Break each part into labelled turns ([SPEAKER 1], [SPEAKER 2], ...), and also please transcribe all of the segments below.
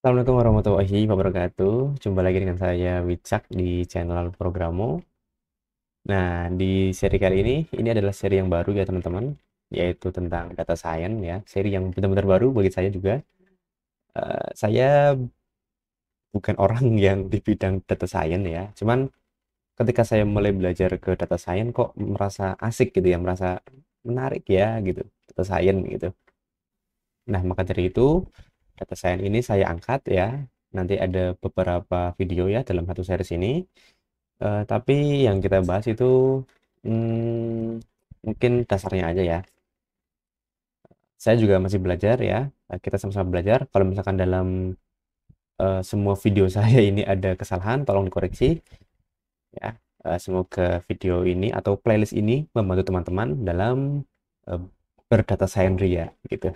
[SPEAKER 1] Assalamualaikum warahmatullahi wabarakatuh. Jumpa lagi dengan saya Wicak di channel Programo. Nah, di seri kali ini adalah seri yang baru ya teman-teman, yaitu tentang data science ya. Seri yang benar-benar baru bagi saya juga. Saya bukan orang yang di bidang data science ya. Cuman ketika saya mulai belajar ke data science kok merasa asik gitu ya, merasa menarik ya gitu, data science gitu. Nah, maka dari itu data science ini saya angkat ya. Nanti ada beberapa video ya dalam satu series ini. Tapi yang kita bahas itu mungkin dasarnya aja ya. Saya juga masih belajar ya. Kita sama-sama belajar. Kalau misalkan dalam semua video saya ini ada kesalahan, tolong dikoreksi ya. Semoga video ini atau playlist ini membantu teman-teman dalam eh, berdata science ria gitu.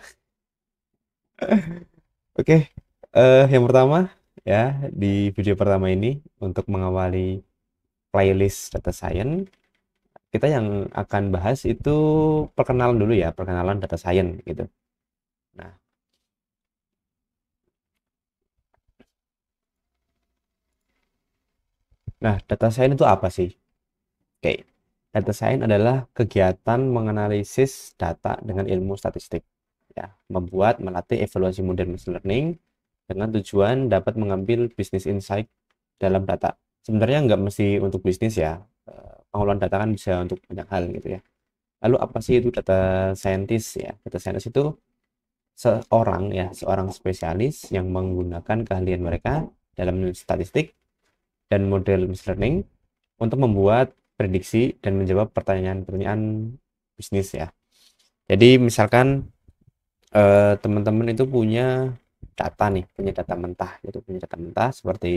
[SPEAKER 1] Oke, yang pertama ya di video pertama ini untuk mengawali playlist data science. Kita yang akan bahas itu perkenalan dulu ya, perkenalan data science gitu. Nah, data science itu apa sih? Oke, data science adalah kegiatan menganalisis data dengan ilmu statistik. Ya, membuat, melatih evaluasi model machine learning dengan tujuan dapat mengambil business insight dalam data. Sebenarnya nggak mesti untuk bisnis ya. Pengolahan data kan bisa untuk banyak hal gitu ya. Lalu apa sih itu data scientist ya? Data scientist itu seorang spesialis yang menggunakan keahlian mereka dalam statistik dan model machine learning untuk membuat prediksi dan menjawab pertanyaan-pertanyaan bisnis ya. Jadi misalkan teman-teman itu punya data nih, punya data mentah gitu, punya data mentah seperti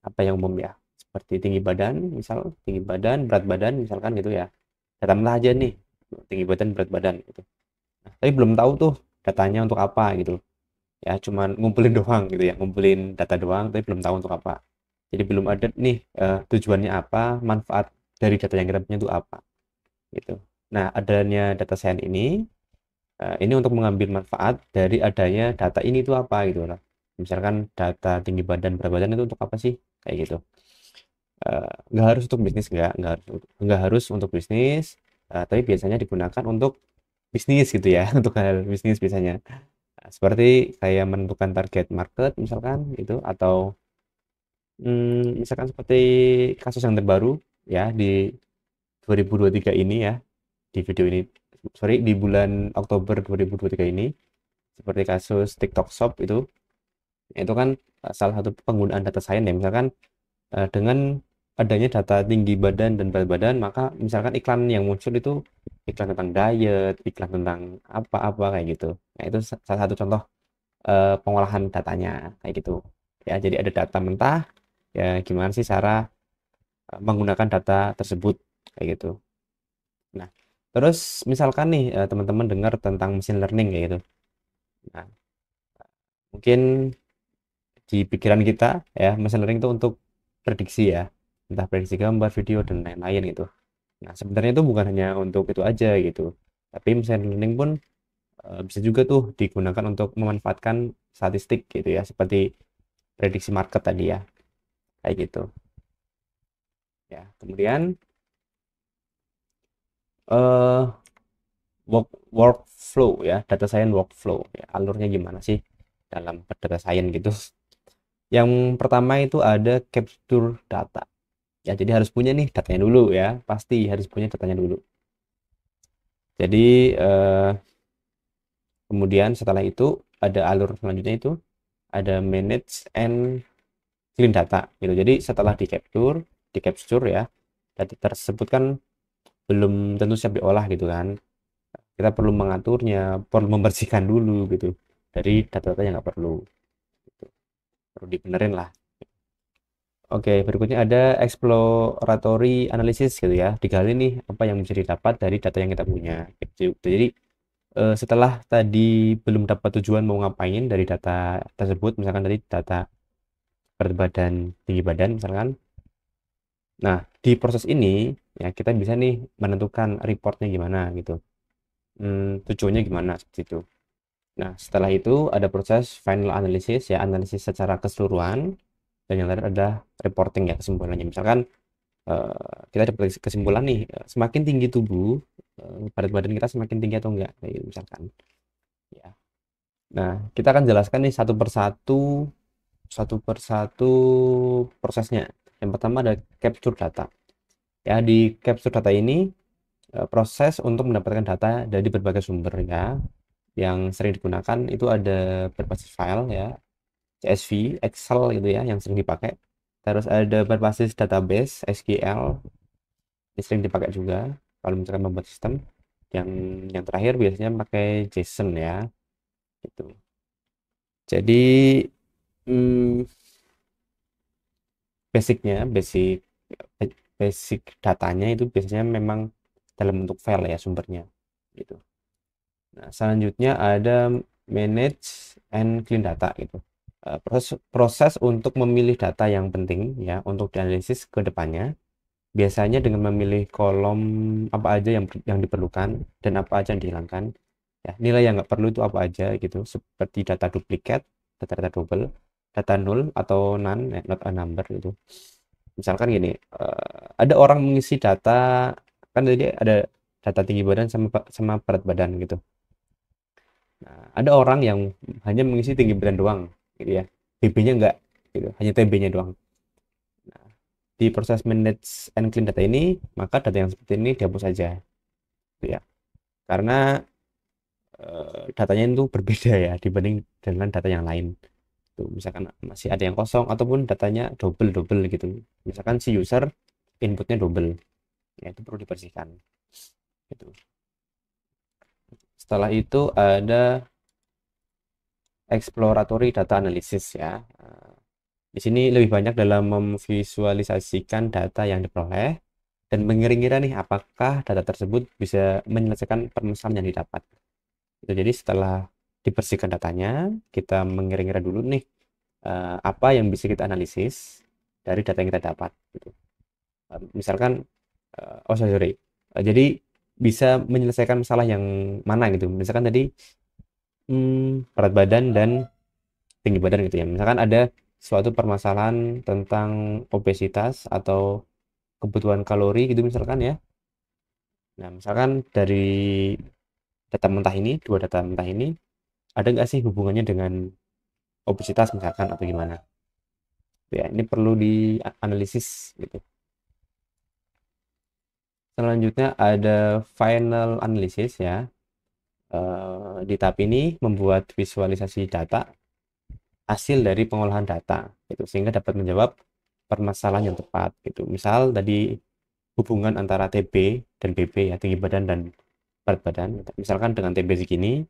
[SPEAKER 1] apa yang umum ya, seperti tinggi badan, misal tinggi badan, berat badan misalkan gitu ya. Data mentah aja nih, tinggi badan, berat badan gitu. Nah, tapi belum tahu tuh datanya untuk apa gitu. Ya cuman ngumpulin doang gitu ya, ngumpulin data doang tapi belum tahu untuk apa. Jadi belum ada nih tujuannya apa, manfaat dari data yang kita punya itu apa gitu. Nah, adanya data science ini untuk mengambil manfaat dari adanya data ini itu apa gitu lah. Misalkan data tinggi badan berat badan itu untuk apa sih, kayak gitu. Nggak harus untuk bisnis, nggak harus untuk bisnis, tapi biasanya digunakan untuk bisnis gitu ya, untuk hal bisnis biasanya. Nah, seperti kayak menentukan target market misalkan itu, atau misalkan seperti kasus yang terbaru ya di 2023 ini ya, di video ini, sorry, di bulan Oktober 2023 ini, seperti kasus TikTok Shop itu kan salah satu penggunaan data science ya. Misalkan dengan adanya data tinggi badan dan berat badan, maka misalkan iklan yang muncul itu iklan tentang diet, iklan tentang apa-apa kayak gitu. Nah, itu salah satu contoh pengolahan datanya kayak gitu ya. Jadi ada data mentah ya, gimana sih cara menggunakan data tersebut kayak gitu. Nah, terus misalkan nih teman-teman dengar tentang machine learning kayak gitu. Nah, mungkin di pikiran kita ya, machine learning itu untuk prediksi ya, entah prediksi gambar, video dan lain-lain gitu. Nah, sebenarnya itu bukan hanya untuk itu aja gitu, tapi machine learning pun bisa juga tuh digunakan untuk memanfaatkan statistik gitu ya, seperti prediksi market tadi ya, kayak gitu ya. Kemudian eh workflow ya, data science workflow ya, alurnya gimana sih dalam data science gitu. Yang pertama itu ada capture data ya, jadi harus punya nih datanya dulu ya, pasti harus punya datanya dulu. Jadi kemudian setelah itu ada alur selanjutnya, itu ada manage and clean data gitu. Jadi setelah di capture ya, data tersebut kan belum tentu siap diolah gitu kan, kita perlu mengaturnya, perlu membersihkan dulu gitu dari data-data yang nggak perlu gitu. Perlu dibenerin lah. Oke, berikutnya ada exploratory analysis gitu ya, digali nih apa yang bisa didapat dari data yang kita punya gitu. Jadi setelah tadi belum dapat tujuan mau ngapain dari data tersebut, misalkan tadi data berat badan, tinggi badan misalkan. Nah, di proses ini ya kita bisa nih menentukan reportnya gimana gitu. Tujuannya gimana seperti itu. Nah, setelah itu ada proses final analysis ya, analisis secara keseluruhan, dan yang terakhir ada reporting ya, kesimpulannya. Misalkan kita dapat kesimpulan nih, semakin tinggi tubuh, berat badan kita semakin tinggi atau enggak, kayak gitu misalkan. Ya. Nah, kita akan jelaskan nih satu persatu prosesnya. Yang pertama ada capture data. Ya, di capture data ini proses untuk mendapatkan data dari berbagai sumber ya. Yang sering digunakan itu ada berbasis file ya, CSV, Excel gitu ya, yang sering dipakai. Terus ada berbasis database, SQL, ini sering dipakai juga kalau misalkan membuat sistem. Yang terakhir biasanya pakai JSON ya, gitu. Jadi hmm, basic basic datanya itu biasanya memang dalam bentuk file ya sumbernya, gitu. Nah, selanjutnya ada manage and clean data gitu. Proses untuk memilih data yang penting ya untuk dianalisis ke depannya, biasanya dengan memilih kolom apa aja yang diperlukan dan apa aja yang dihilangkan. Ya, nilai yang nggak perlu itu apa aja gitu, seperti data duplikat, data double, data null atau none, not a number gitu. Misalkan gini, ada orang mengisi data, kan tadi ada data tinggi badan sama berat badan gitu. Nah, ada orang yang hanya mengisi tinggi badan doang, gitu ya. BB-nya enggak, gitu. Hanya TB-nya doang. Nah, di proses manage and clean data ini, maka data yang seperti ini dihapus saja, gitu ya. Karena datanya itu berbeda ya dibanding dengan data yang lain. Tuh, misalkan masih ada yang kosong ataupun datanya double gitu. Misalkan si user inputnya double, ya itu perlu dibersihkan. Gitu. Setelah itu ada exploratory data analysis ya. Di sini lebih banyak dalam memvisualisasikan data yang diperoleh dan mengira-ngira nih apakah data tersebut bisa menyelesaikan permasalahan yang didapat. Itu jadi setelah dibersihkan datanya, kita mengira-ngira dulu nih apa yang bisa kita analisis dari data yang kita dapat. Gitu. Misalkan, oh sorry, jadi bisa menyelesaikan masalah yang mana gitu. Misalkan tadi berat badan dan tinggi badan gitu ya. Misalkan ada suatu permasalahan tentang obesitas atau kebutuhan kalori gitu misalkan ya. Nah, misalkan dari data mentah ini, dua data mentah ini, ada nggak sih hubungannya dengan obesitas misalkan atau gimana? Ya, ini perlu dianalisis gitu. Selanjutnya ada final analysis ya. Di tahap ini membuat visualisasi data hasil dari pengolahan data gitu, sehingga dapat menjawab permasalahan yang tepat gitu. Misal tadi hubungan antara TB dan BB ya, tinggi badan dan berat badan. Misalkan dengan TB segini,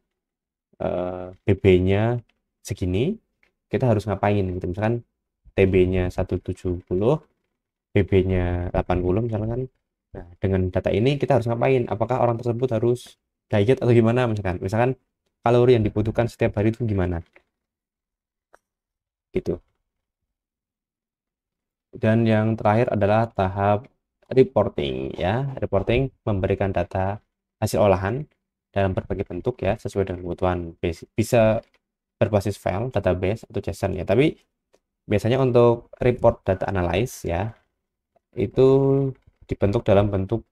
[SPEAKER 1] BB-nya segini, kita harus ngapain gitu. Misalkan TB-nya 170, BB-nya 80 misalkan. Nah, dengan data ini kita harus ngapain? Apakah orang tersebut harus diet atau gimana misalkan? Misalkan kalori yang dibutuhkan setiap hari itu gimana? Gitu. Dan yang terakhir adalah tahap reporting ya. Reporting memberikan data hasil olahan dalam berbagai bentuk ya sesuai dengan kebutuhan. Bisa berbasis file, database atau JSON ya. Tapi biasanya untuk report data analyze ya itu dibentuk dalam bentuk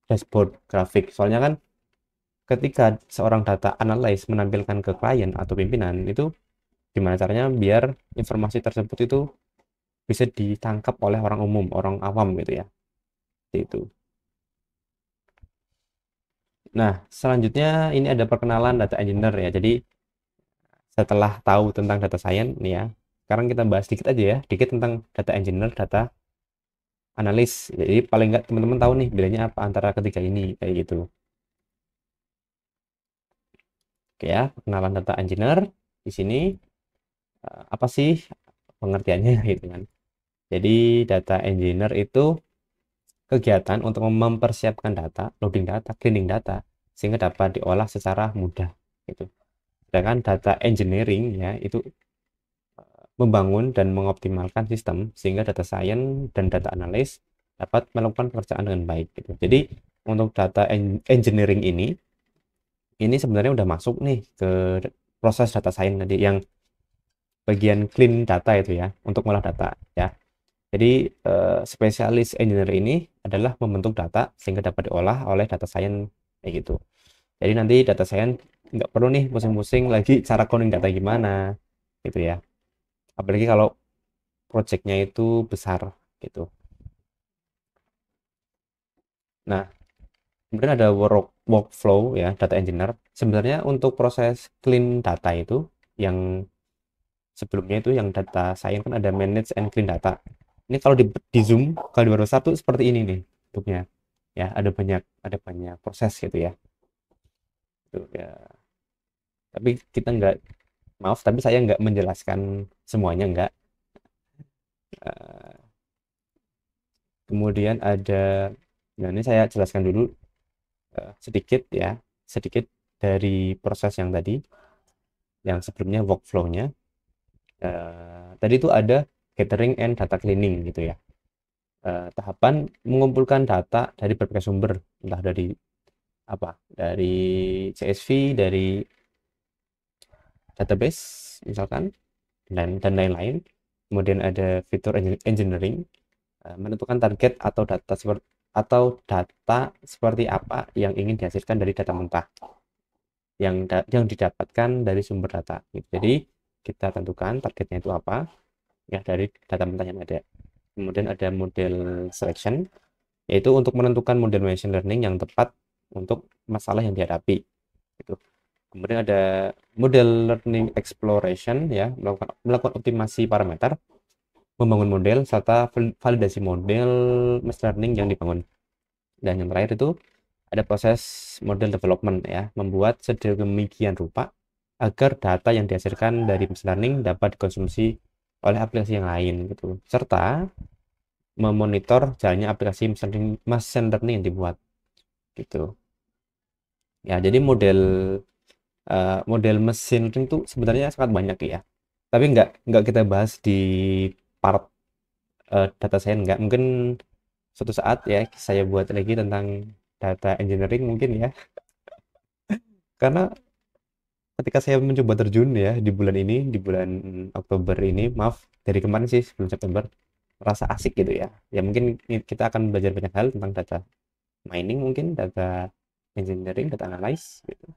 [SPEAKER 1] dashboard grafik. Soalnya kan ketika seorang data analyst menampilkan ke klien atau pimpinan itu gimana caranya biar informasi tersebut itu bisa ditangkap oleh orang umum, orang awam gitu ya. Itu. Nah, selanjutnya ini ada perkenalan data engineer ya. Jadi setelah tahu tentang data science nih ya, sekarang kita bahas dikit aja ya, dikit tentang data engineer, data analis. Jadi paling nggak teman-teman tahu nih bedanya apa antara ketiga ini kayak gitu. Oke ya, perkenalan data engineer di sini apa sih pengertiannya gitu kan. Jadi data engineer itu kegiatan untuk mempersiapkan data, loading data, cleaning data sehingga dapat diolah secara mudah gitu. Sedangkan data engineering ya itu membangun dan mengoptimalkan sistem sehingga data science dan data analis dapat melakukan pekerjaan dengan baik gitu. Jadi untuk data engineering ini sebenarnya udah masuk nih ke proses data science tadi yang bagian clean data itu ya, untuk ngolah data ya. Jadi spesialis engineer ini adalah membentuk data sehingga dapat diolah oleh data science kayak gitu. Jadi nanti data science nggak perlu nih pusing-pusing lagi cara coding data gimana gitu ya. Apalagi kalau projectnya itu besar gitu. Nah, kemudian ada workflow ya, data engineer. Sebenarnya untuk proses clean data itu yang sebelumnya itu yang data science kan ada manage and clean data. Ini kalau di Zoom, kalau di Microsoft tuh seperti ini nih bentuknya. Ya, ada banyak proses gitu ya. Tuh, ya. Tapi kita nggak, maaf, tapi saya nggak menjelaskan semuanya nggak. Eh, Kemudian ada, nah ini saya jelaskan dulu sedikit ya, sedikit dari proses yang tadi, yang sebelumnya workflow-nya. Tadi itu ada gathering and data cleaning gitu ya. Tahapan mengumpulkan data dari berbagai sumber, entah dari apa, dari CSV, dari database misalkan, dan lain-lain. Kemudian ada fitur engineering, menentukan target atau data seperti apa yang ingin dihasilkan dari data mentah yang didapatkan dari sumber data gitu. Jadi kita tentukan targetnya itu apa ya dari data mentah yang ada. Kemudian ada model selection, yaitu untuk menentukan model machine learning yang tepat untuk masalah yang dihadapi gitu. Kemudian ada model learning exploration ya, melakukan optimasi parameter, membangun model serta validasi model machine learning yang dibangun. Dan yang terakhir itu ada proses model development ya, membuat sedemikian rupa agar data yang dihasilkan dari machine learning dapat dikonsumsi oleh aplikasi yang lain gitu. Serta memonitor jalannya aplikasi machine learning yang dibuat gitu. Ya, jadi model mesin learning itu sebenarnya sangat banyak ya. Tapi nggak kita bahas di part data science nggak. Mungkin suatu saat ya saya buat lagi tentang data engineering mungkin ya. Karena ketika saya mencoba terjun ya di bulan ini, di bulan Oktober ini, maaf dari kemarin sih sebelum September, rasa asik gitu ya. Ya mungkin kita akan belajar banyak hal tentang data mining, mungkin data engineering, data analysis gitu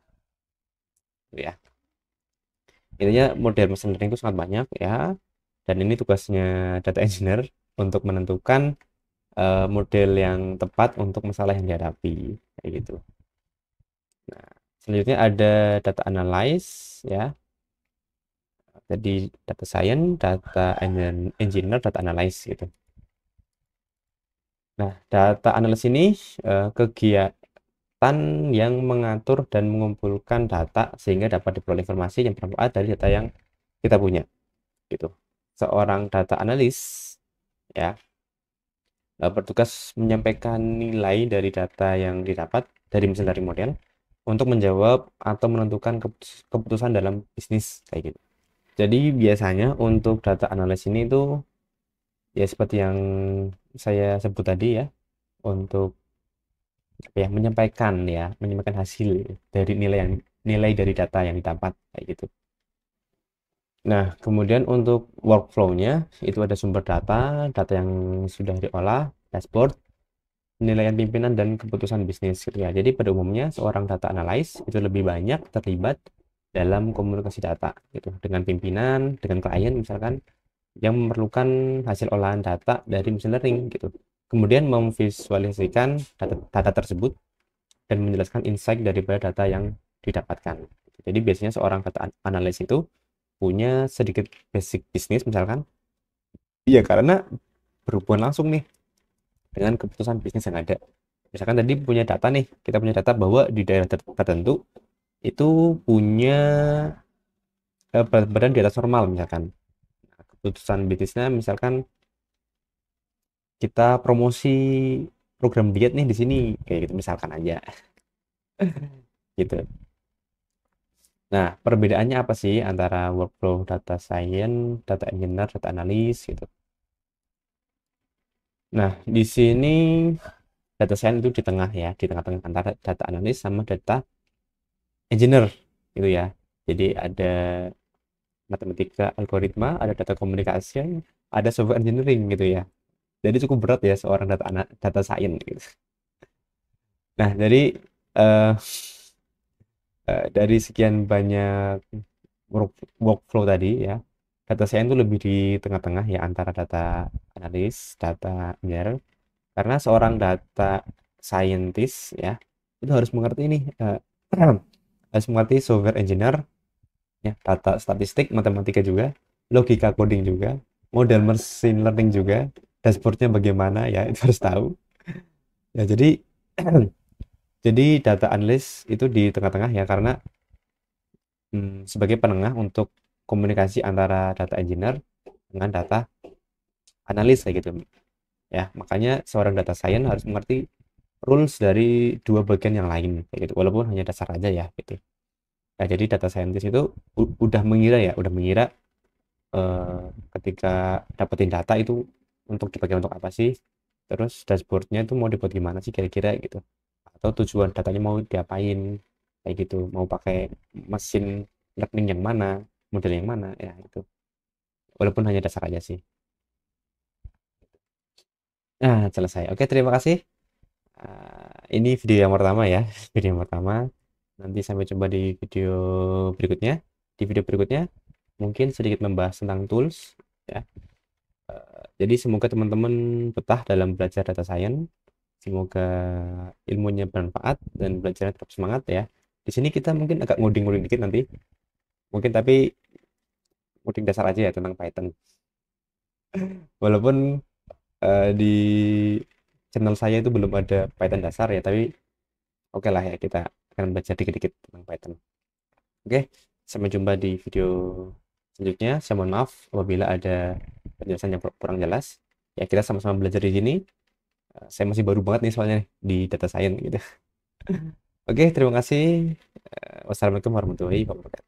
[SPEAKER 1] ya. Intinya model machine learning itu sangat banyak ya, dan ini tugasnya data engineer untuk menentukan model yang tepat untuk masalah yang dihadapi kayak gitu. Nah, selanjutnya ada data analysis ya. Jadi data science, data engineer, data analysis gitu. Nah, data analysis ini kegiatan yang mengatur dan mengumpulkan data sehingga dapat diperoleh informasi yang bermanfaat dari data yang kita punya gitu. Seorang data analis ya bertugas menyampaikan nilai dari data yang didapat dari mesin learning model untuk menjawab atau menentukan keputusan dalam bisnis kayak gitu. Jadi biasanya untuk data analis ini tuh ya seperti yang saya sebut tadi ya, untuk ya menyampaikan hasil dari nilai dari data yang didapat kayak gitu. Nah, kemudian untuk workflow-nya itu ada sumber data yang sudah diolah, dashboard, penilaian pimpinan dan keputusan bisnis gitu ya. Jadi pada umumnya seorang data analyst itu lebih banyak terlibat dalam komunikasi data gitu dengan pimpinan, dengan klien misalkan yang memerlukan hasil olahan data dari machine learning gitu. Kemudian memvisualisasikan data tersebut dan menjelaskan insight daripada data yang didapatkan. Jadi biasanya seorang data analis itu punya sedikit basic bisnis misalkan. Iya, karena berhubungan langsung nih dengan keputusan bisnis yang ada. Misalkan tadi punya data nih, kita punya data bahwa di daerah tertentu itu punya berat badan di atas normal misalkan. Nah, keputusan bisnisnya misalkan kita promosi program diet nih di sini kayak gitu misalkan aja gitu. Nah, perbedaannya apa sih antara workflow data science, data engineer, data analis gitu. Nah, di sini data science itu di tengah ya, di tengah-tengah antara data analis sama data engineer gitu ya. Jadi ada matematika, algoritma, ada data komunikasi, ada software engineering gitu ya. Jadi cukup berat ya seorang data science gitu. Nah, jadi eh, dari sekian banyak workflow tadi ya, data science itu lebih di tengah-tengah ya antara data analis, data engineer. Karena seorang data scientist ya itu harus mengerti ini harus mengerti software engineer ya, data statistik, matematika juga, logika coding juga, model machine learning juga, dashboardnya bagaimana ya itu harus tahu. Ya jadi jadi data analis itu di tengah-tengah ya karena sebagai penengah untuk komunikasi antara data engineer dengan data analis kayak gitu ya. Makanya seorang data science harus mengerti rules dari dua bagian yang lain kayak gitu walaupun hanya dasar aja ya gitu. Nah, jadi data scientist itu udah mengira ya, udah mengira ketika dapetin data itu untuk dipakai untuk apa sih? Terus dashboardnya itu mau dibuat gimana sih kira-kira gitu? Atau tujuan datanya mau diapain? Kayak gitu, mau pakai mesin learning yang mana, model yang mana, ya itu. Walaupun hanya dasar aja sih. Nah, selesai. Oke, terima kasih. Ini video yang pertama ya, video yang pertama. Nanti sampai coba di video berikutnya. Di video berikutnya mungkin sedikit membahas tentang tools ya. Jadi semoga teman-teman betah dalam belajar data science. Semoga ilmunya bermanfaat dan belajarnya tetap semangat ya. Di sini kita mungkin agak ngoding-ngoding dikit nanti. Mungkin tapi ngoding dasar aja ya tentang Python. Walaupun di channel saya itu belum ada Python dasar ya, tapi oke lah ya kita akan belajar dikit-dikit tentang Python. Oke, sampai jumpa di video selanjutnya. Saya mohon maaf apabila ada penjelasan yang kurang jelas. Ya kita sama-sama belajar di sini. Saya masih baru banget nih soalnya di data science gitu. Oke, terima kasih. Wassalamualaikum warahmatullahi wabarakatuh.